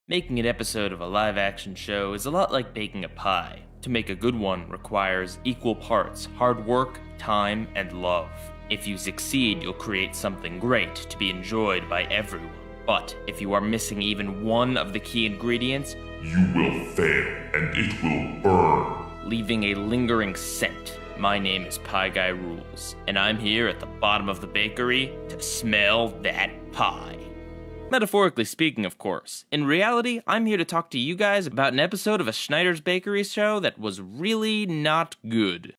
Making an episode of a live-action show is a lot like baking a pie. To make a good one requires equal parts hard work, time, and love. If you succeed, you'll create something great to be enjoyed by everyone. But if you are missing even one of the key ingredients, you will fail, and it will burn, leaving a lingering scent. My name is Pieguy Rules, and I'm here at the bottom of the bakery to smell that pie. Metaphorically speaking, of course. In reality, I'm here to talk to you guys about an episode of a Schneider's Bakery show that was really not good.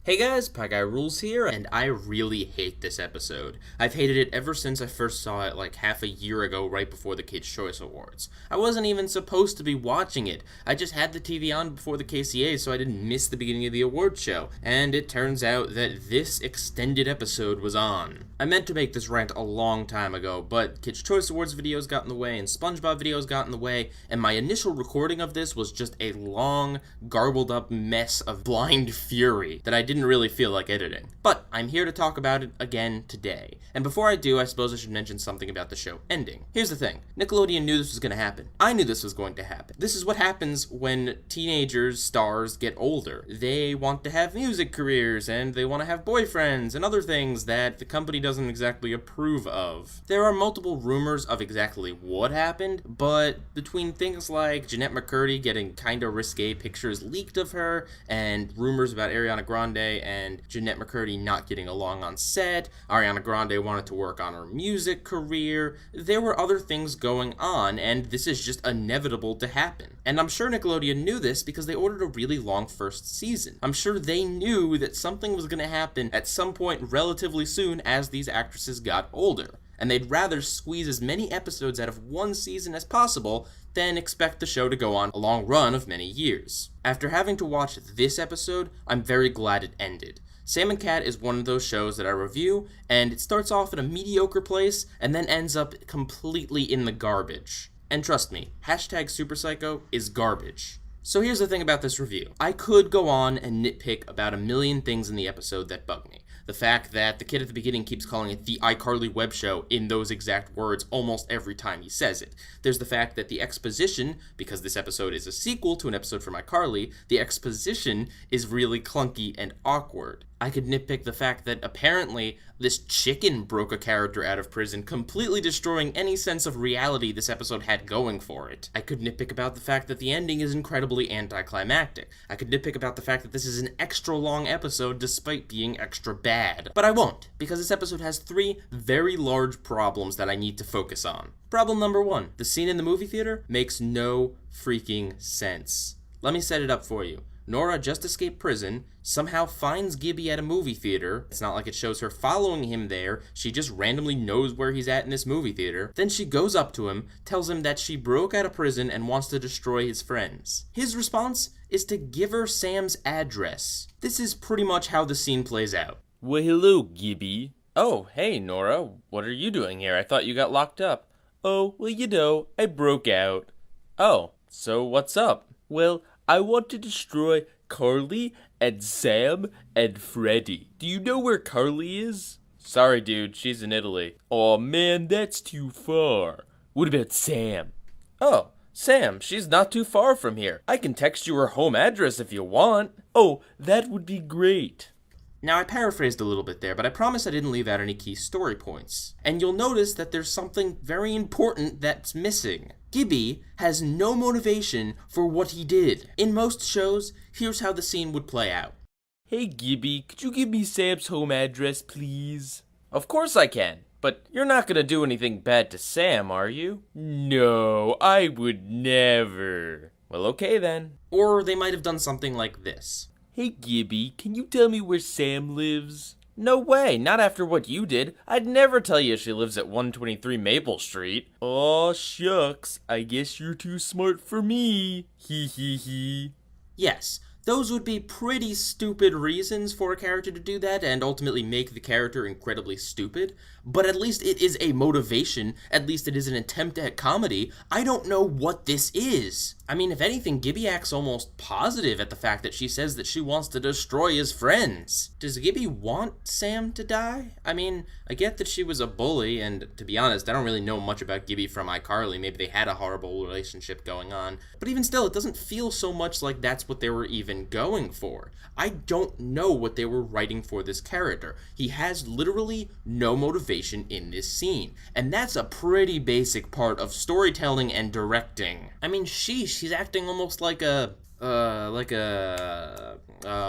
Hey guys, Pieguy Rules here, and I really hate this episode. I've hated it ever since I first saw it like half a year ago, right before the Kids' Choice Awards. I wasn't even supposed to be watching it. I just had the TV on before the KCA so I didn't miss the beginning of the award show, and it turns out that this extended episode was on. I meant to make this rant a long time ago, but Kids' Choice Awards videos got in the way, and SpongeBob videos got in the way, and my initial recording of this was just a long, garbled up mess of blind fury that I didn't really feel like editing. But I'm here to talk about it again today. And before I do, I suppose I should mention something about the show ending. Here's the thing. Nickelodeon knew this was going to happen. I knew this was going to happen. This is what happens when teenagers, stars, get older. They want to have music careers, and they want to have boyfriends, and other things that the company doesn't exactly approve of. There are multiple rumors of exactly what happened, but between things like Jeanette McCurdy getting kinda risque pictures leaked of her, and rumors about Ariana Grande and Jeanette McCurdy not getting along on set, Ariana Grande wanted to work on her music career, there were other things going on, and this is just inevitable to happen. And I'm sure Nickelodeon knew this because they ordered a really long first season. I'm sure they knew that something was going to happen at some point relatively soon as these actresses got older. And they'd rather squeeze as many episodes out of one season as possible than expect the show to go on a long run of many years. After having to watch this episode, I'm very glad it ended. Sam & Cat is one of those shows that I review, and it starts off in a mediocre place and then ends up completely in the garbage. And trust me, #SuperPsycho is garbage. So here's the thing about this review. I could go on and nitpick about a million things in the episode that bug me. The fact that the kid at the beginning keeps calling it the iCarly web show in those exact words almost every time he says it. There's the fact that the exposition, because this episode is a sequel to an episode from iCarly, the exposition is really clunky and awkward. I could nitpick the fact that apparently this chicken broke a character out of prison, completely destroying any sense of reality this episode had going for it. I could nitpick about the fact that the ending is incredibly anticlimactic. I could nitpick about the fact that this is an extra long episode despite being extra bad. But I won't, because this episode has three very large problems that I need to focus on. Problem number one, the scene in the movie theater makes no freaking sense. Let me set it up for you. Nora just escaped prison, somehow finds Gibby at a movie theater. It's not like it shows her following him there, she just randomly knows where he's at in this movie theater. Then she goes up to him, tells him that she broke out of prison and wants to destroy his friends. His response is to give her Sam's address. This is pretty much how the scene plays out. Well, hello, Gibby. Oh, hey, Nora. What are you doing here? I thought you got locked up. Oh, well, you know, I broke out. Oh, so what's up? Well, I want to destroy Carly and Sam and Freddy. Do you know where Carly is? Sorry, dude, she's in Italy. Aw, man, that's too far. What about Sam? Oh, Sam, she's not too far from here. I can text you her home address if you want. Oh, that would be great. Now, I paraphrased a little bit there, but I promise I didn't leave out any key story points. And you'll notice that there's something very important that's missing. Gibby has no motivation for what he did. In most shows, here's how the scene would play out. Hey, Gibby, could you give me Sam's home address, please? Of course I can, but you're not gonna do anything bad to Sam, are you? No, I would never. Well, okay then. Or they might have done something like this. Hey, Gibby, can you tell me where Sam lives? No way, not after what you did. I'd never tell you she lives at 123 Maple Street. Aw, shucks, I guess you're too smart for me. Hee hee hee. Yes, those would be pretty stupid reasons for a character to do that and ultimately make the character incredibly stupid, but at least it is a motivation, at least it is an attempt at comedy. I don't know what this is. I mean, if anything, Gibby acts almost positive at the fact that she says that she wants to destroy his friends. Does Gibby want Sam to die? I mean, I get that she was a bully, and to be honest, I don't really know much about Gibby from iCarly. Maybe they had a horrible relationship going on. But even still, it doesn't feel so much like that's what they were even going for. I don't know what they were writing for this character. He has literally no motivation in this scene, and that's a pretty basic part of storytelling and directing. I mean, she's acting almost like a, oh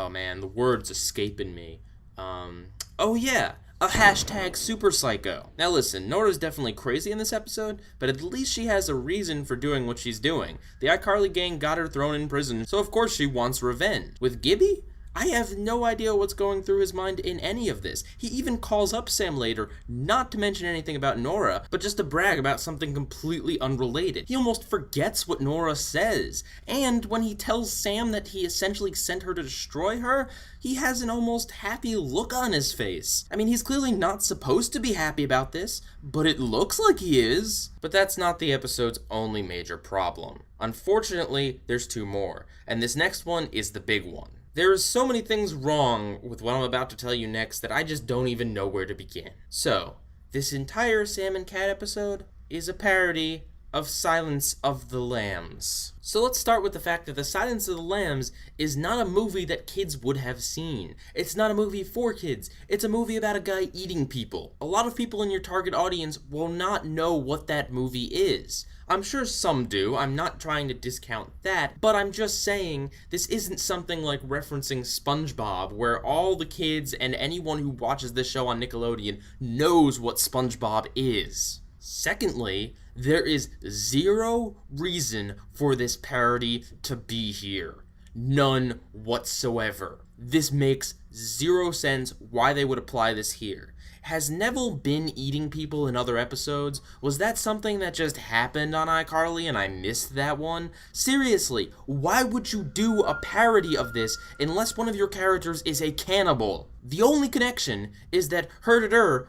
man, the word's escaping me. Oh yeah, a hashtag super psycho. Now listen, Nora's definitely crazy in this episode, but at least she has a reason for doing what she's doing. The iCarly gang got her thrown in prison, so of course she wants revenge. With Gibby, I have no idea what's going through his mind in any of this. He even calls up Sam later, not to mention anything about Nora, but just to brag about something completely unrelated. He almost forgets what Nora says. And when he tells Sam that he essentially sent her to destroy her, he has an almost happy look on his face. I mean, he's clearly not supposed to be happy about this, but it looks like he is. But that's not the episode's only major problem. Unfortunately, there's two more, and this next one is the big one. There is so many things wrong with what I'm about to tell you next that I just don't even know where to begin. So, this entire Sam and Cat episode is a parody of Silence of the Lambs. So let's start with the fact that The Silence of the Lambs is not a movie that kids would have seen. It's not a movie for kids. It's a movie about a guy eating people. A lot of people in your target audience will not know what that movie is. I'm sure some do, I'm not trying to discount that, but I'm just saying this isn't something like referencing SpongeBob, where all the kids and anyone who watches this show on Nickelodeon knows what SpongeBob is. Secondly, there is zero reason for this parody to be here. None whatsoever. This makes zero sense why they would apply this here. Has Neville been eating people in other episodes? Was that something that just happened on iCarly and I missed that one? Seriously, why would you do a parody of this unless one of your characters is a cannibal? The only connection is that,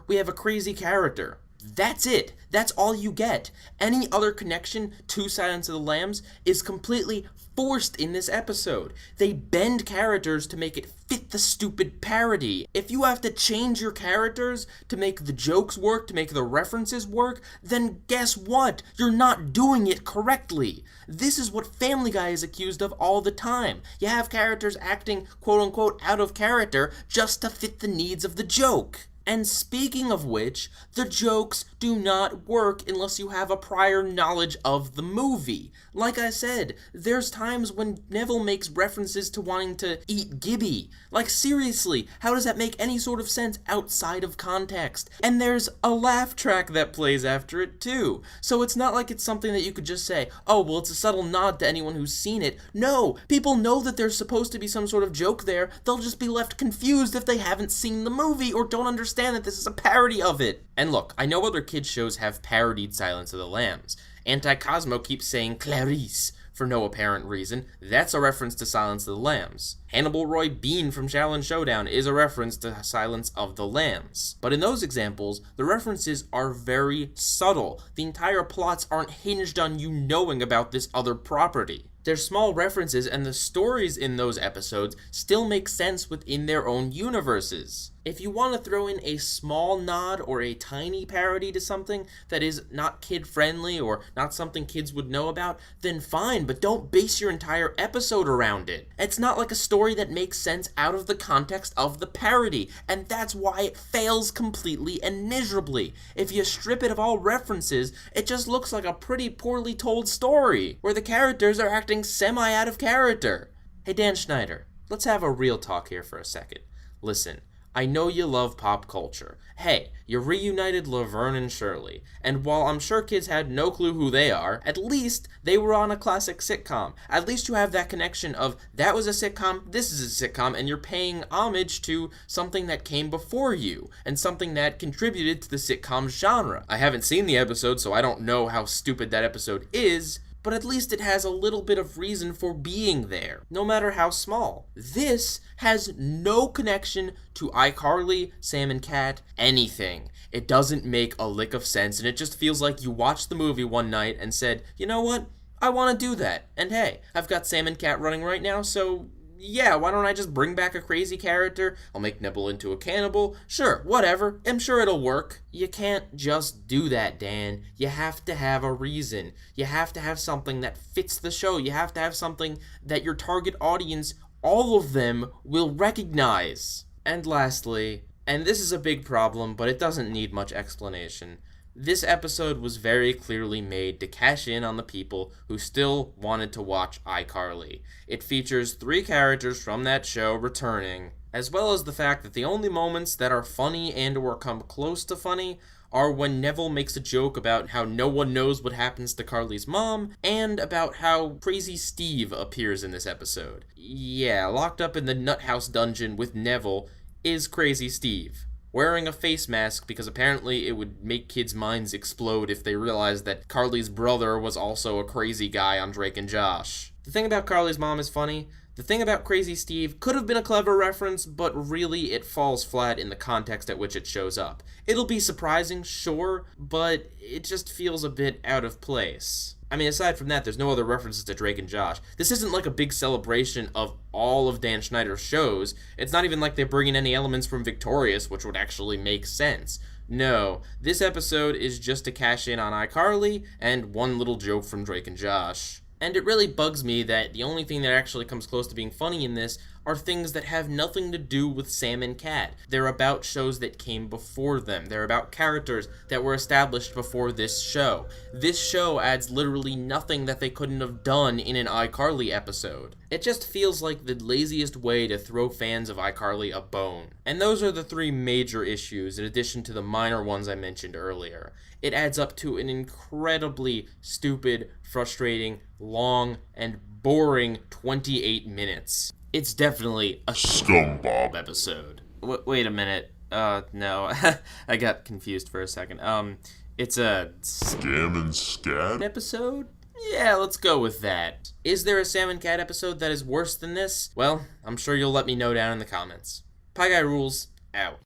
we have a crazy character. That's it. That's all you get. Any other connection to Silence of the Lambs is completely forced in this episode. They bend characters to make it fit the stupid parody. If you have to change your characters to make the jokes work, to make the references work, then guess what? You're not doing it correctly. This is what Family Guy is accused of all the time. You have characters acting quote-unquote out of character just to fit the needs of the joke. And speaking of which, the jokes do not work unless you have a prior knowledge of the movie. Like I said, there's times when Neville makes references to wanting to eat Gibby. Like seriously, how does that make any sort of sense outside of context? And there's a laugh track that plays after it too. So it's not like it's something that you could just say, oh, well, it's a subtle nod to anyone who's seen it. No, people know that there's supposed to be some sort of joke there. They'll just be left confused if they haven't seen the movie or don't understand that this is a parody of it. And look, I know other kids shows have parodied Silence of the Lambs. Anti-Cosmo keeps saying Clarice for no apparent reason. That's a reference to Silence of the Lambs. Hannibal Roy Bean from Shaolin Showdown is a reference to Silence of the Lambs. But in those examples, the references are very subtle. The entire plots aren't hinged on you knowing about this other property. They're small references, and the stories in those episodes still make sense within their own universes. If you want to throw in a small nod or a tiny parody to something that is not kid-friendly or not something kids would know about, then fine, but don't base your entire episode around it. It's not like a story that makes sense out of the context of the parody, and that's why it fails completely and miserably. If you strip it of all references, it just looks like a pretty poorly told story, where the characters are acting semi-out of character. Hey Dan Schneider, let's have a real talk here for a second. Listen, I know you love pop culture. Hey, you reunited Laverne and Shirley, and while I'm sure kids had no clue who they are, at least they were on a classic sitcom. At least you have that connection of, that was a sitcom, this is a sitcom, and you're paying homage to something that came before you, and something that contributed to the sitcom genre. I haven't seen the episode, so I don't know how stupid that episode is, but at least it has a little bit of reason for being there, no matter how small. This has no connection to iCarly, Sam and Cat, anything. It doesn't make a lick of sense, and it just feels like you watched the movie one night and said, you know what? I want to do that. And hey, I've got Sam and Cat running right now, so yeah, why don't I just bring back a crazy character? I'll make Nibble into a cannibal. Sure, whatever. I'm sure it'll work. You can't just do that, Dan. You have to have a reason. You have to have something that fits the show. You have to have something that your target audience, all of them, will recognize. And lastly, and this is a big problem, but it doesn't need much explanation, this episode was very clearly made to cash in on the people who still wanted to watch iCarly. It features 3 characters from that show returning, as well as the fact that the only moments that are funny and or come close to funny are when Neville makes a joke about how no one knows what happens to Carly's mom, and about how Crazy Steve appears in this episode. Yeah, locked up in the Nut House dungeon with Neville is Crazy Steve, wearing a face mask because apparently it would make kids' minds explode if they realized that Carly's brother was also a crazy guy on Drake and Josh. The thing about Carly's mom is funny. The thing about Crazy Steve could have been a clever reference, but really it falls flat in the context at which it shows up. It'll be surprising, sure, but it just feels a bit out of place. I mean, aside from that, there's no other references to Drake and Josh. This isn't like a big celebration of all of Dan Schneider's shows. It's not even like they bring in any elements from Victorious, which would actually make sense. No, this episode is just to cash in on iCarly and one little joke from Drake and Josh. And it really bugs me that the only thing that actually comes close to being funny in this are things that have nothing to do with Sam and Cat. They're about shows that came before them. They're about characters that were established before this show. This show adds literally nothing that they couldn't have done in an iCarly episode. It just feels like the laziest way to throw fans of iCarly a bone. And those are the 3 major issues, in addition to the minor ones I mentioned earlier. It adds up to an incredibly stupid, frustrating, long, and boring 28 minutes. It's definitely a Scumbag episode. Wait a minute. No. I got confused for a second. It's a Scam and Scat episode? Yeah, let's go with that. Is there a Sam and Cat episode that is worse than this? Well, I'm sure you'll let me know down in the comments. Pieguy rules, out.